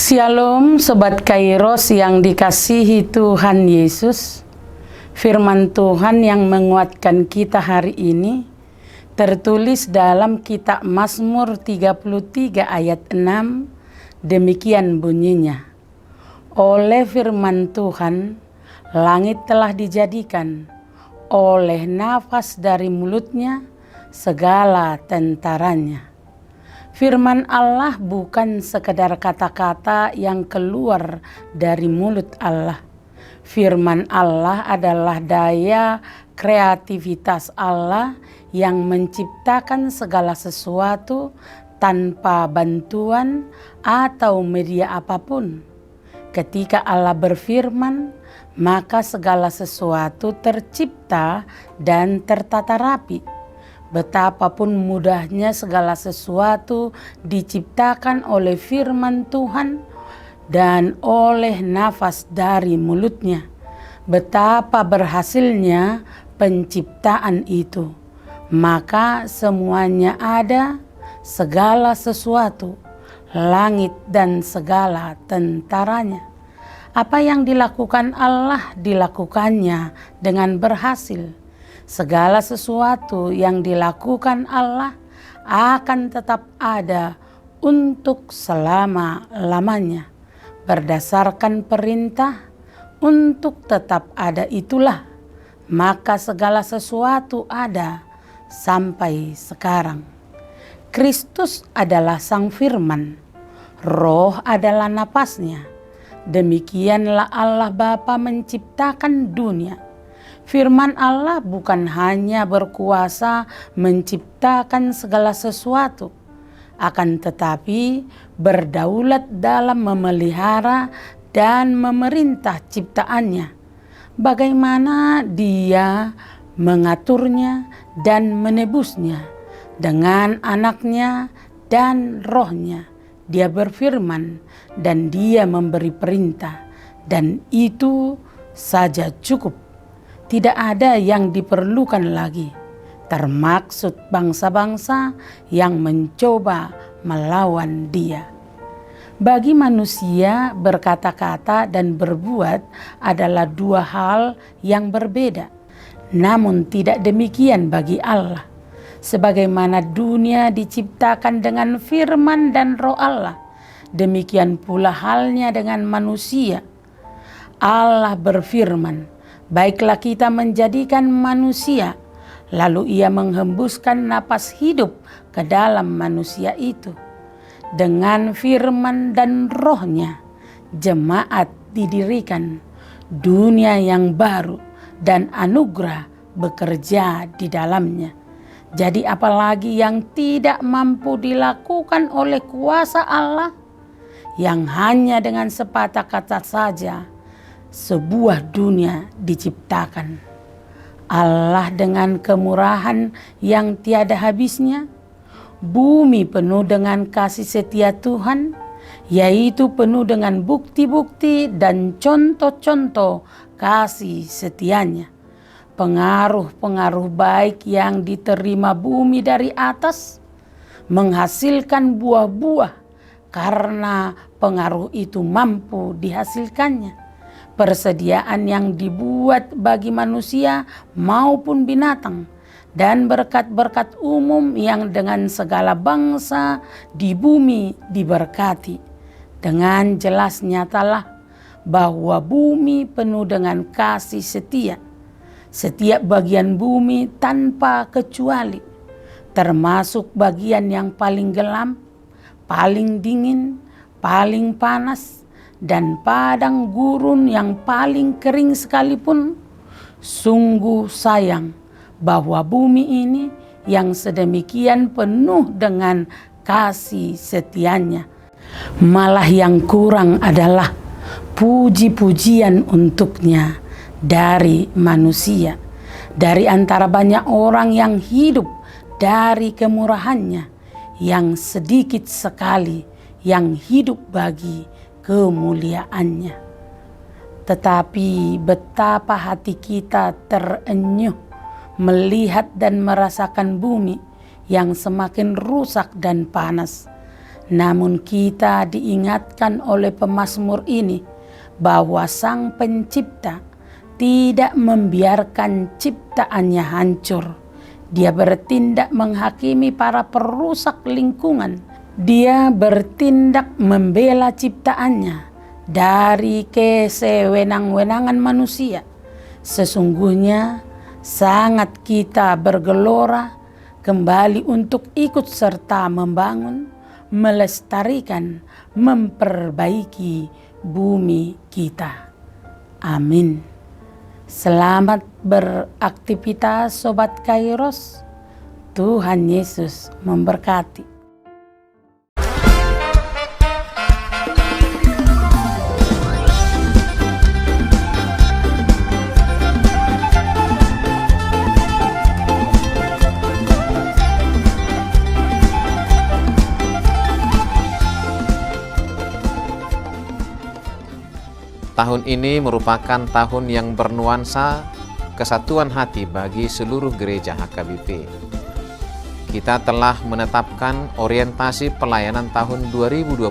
Shalom Sobat Kairos yang dikasihi Tuhan Yesus. Firman Tuhan yang menguatkan kita hari ini tertulis dalam kitab Mazmur 33 ayat 6. Demikian bunyinya. Oleh firman Tuhan, langit telah dijadikan, oleh nafas dari mulutnya segala tentaranya. Firman Allah bukan sekedar kata-kata yang keluar dari mulut Allah. Firman Allah adalah daya kreativitas Allah yang menciptakan segala sesuatu tanpa bantuan atau media apapun. Ketika Allah berfirman, maka segala sesuatu tercipta dan tertata rapi. Betapapun mudahnya segala sesuatu diciptakan oleh firman Tuhan dan oleh nafas dari mulutnya. Betapa berhasilnya penciptaan itu. Maka semuanya ada, segala sesuatu, langit dan segala tentaranya. Apa yang dilakukan Allah dilakukannya dengan berhasil. Segala sesuatu yang dilakukan Allah akan tetap ada untuk selama-lamanya. Berdasarkan perintah untuk tetap ada itulah, maka segala sesuatu ada sampai sekarang. Kristus adalah Sang Firman, Roh adalah napasnya. Demikianlah Allah Bapa menciptakan dunia. Firman Allah bukan hanya berkuasa menciptakan segala sesuatu, akan tetapi berdaulat dalam memelihara dan memerintah ciptaannya. Bagaimana Dia mengaturnya dan menebusnya dengan anaknya dan rohnya. Dia berfirman dan Dia memberi perintah, dan itu saja cukup. Tidak ada yang diperlukan lagi, termaksud bangsa-bangsa yang mencoba melawan Dia. Bagi manusia, berkata-kata dan berbuat adalah dua hal yang berbeda. Namun tidak demikian bagi Allah. Sebagaimana dunia diciptakan dengan firman dan roh Allah, demikian pula halnya dengan manusia. Allah berfirman, baiklah kita menjadikan manusia, lalu Ia menghembuskan napas hidup ke dalam manusia itu. Dengan firman dan rohnya, jemaat didirikan, dunia yang baru dan anugerah bekerja di dalamnya. Jadi apalagi yang tidak mampu dilakukan oleh kuasa Allah, yang hanya dengan sepatah kata saja sebuah dunia diciptakan. Allah dengan kemurahan yang tiada habisnya, bumi penuh dengan kasih setia Tuhan, yaitu penuh dengan bukti-bukti dan contoh-contoh kasih setianya. Pengaruh-pengaruh baik yang diterima bumi dari atas menghasilkan buah-buah karena pengaruh itu mampu dihasilkannya. Persediaan yang dibuat bagi manusia maupun binatang, dan berkat-berkat umum yang dengan segala bangsa di bumi diberkati. Dengan jelas nyatalah bahwa bumi penuh dengan kasih setia. Setiap bagian bumi tanpa kecuali, termasuk bagian yang paling gelap, paling dingin, paling panas, dan padang gurun yang paling kering sekalipun. Sungguh sayang bahwa bumi ini yang sedemikian penuh dengan kasih setianya, malah yang kurang adalah puji-pujian untuknya dari manusia. Dari antara banyak orang yang hidup dari kemurahannya, yang sedikit sekali yang hidup bagi kemuliaannya. Tetapi betapa hati kita terenyuh melihat dan merasakan bumi yang semakin rusak dan panas, Namun kita diingatkan oleh pemazmur ini bahwa Sang Pencipta tidak membiarkan ciptaannya hancur. Dia bertindak menghakimi para perusak lingkungan. Dia bertindak membela ciptaannya dari kesewenang-wenangan manusia. Sesungguhnya sangat kita bergelora kembali untuk ikut serta membangun, melestarikan, memperbaiki bumi kita. Amin. Selamat beraktivitas Sobat Kairos. Tuhan Yesus memberkati. Tahun ini merupakan tahun yang bernuansa kesatuan hati bagi seluruh gereja HKBP. Kita telah menetapkan orientasi pelayanan tahun 2022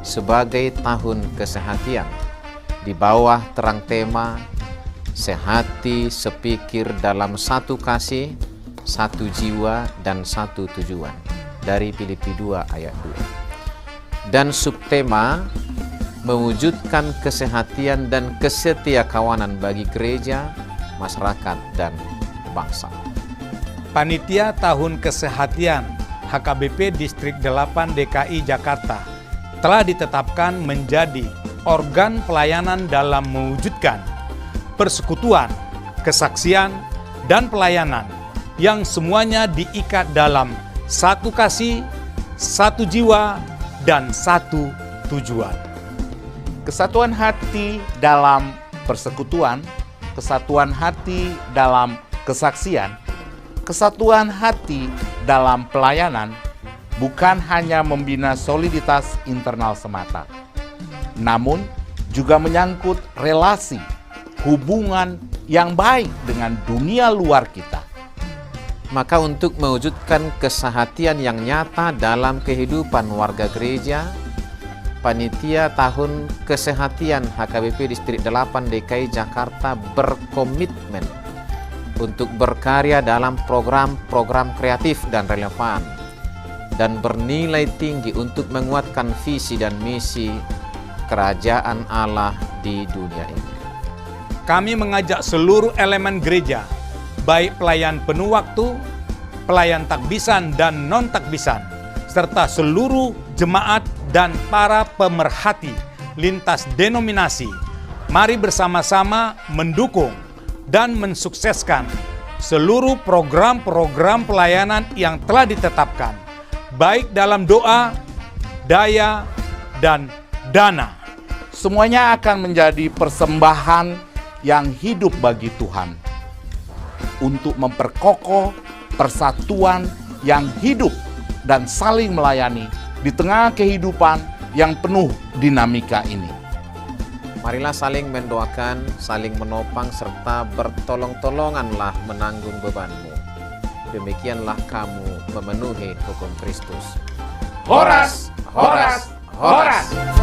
sebagai tahun kesehatian di bawah terang tema sehati sepikir dalam satu kasih, satu jiwa dan satu tujuan dari Filipi 2 ayat 2. Dan subtema mewujudkan kesehatian dan kesetiakawanan bagi gereja, masyarakat, dan bangsa. Panitia Tahun Kesehatian HKBP Distrik 8 DKI Jakarta telah ditetapkan menjadi organ pelayanan dalam mewujudkan persekutuan, kesaksian, dan pelayanan yang semuanya diikat dalam satu kasih, satu jiwa, dan satu tujuan. Kesatuan hati dalam persekutuan, kesatuan hati dalam kesaksian, kesatuan hati dalam pelayanan bukan hanya membina soliditas internal semata, namun juga menyangkut relasi, hubungan yang baik dengan dunia luar kita. Maka untuk mewujudkan kesehatian yang nyata dalam kehidupan warga gereja, Panitia Tahun Kesehatian HKBP Distrik 8 DKI Jakarta berkomitmen untuk berkarya dalam program-program kreatif dan relevan dan bernilai tinggi untuk menguatkan visi dan misi Kerajaan Allah di dunia ini. Kami mengajak seluruh elemen gereja, baik pelayan penuh waktu, pelayan takbisan dan non-takbisan, serta seluruh jemaat dan para pemerhati lintas denominasi, mari bersama-sama mendukung dan mensukseskan seluruh program-program pelayanan yang telah ditetapkan, baik dalam doa, daya, dan dana. Semuanya akan menjadi persembahan yang hidup bagi Tuhan untuk memperkokoh persatuan yang hidup dan saling melayani di tengah kehidupan yang penuh dinamika ini. Marilah saling mendoakan, saling menopang, serta bertolong-tolonganlah menanggung bebanmu. Demikianlah kamu memenuhi hukum Kristus. Horas, horas, horas!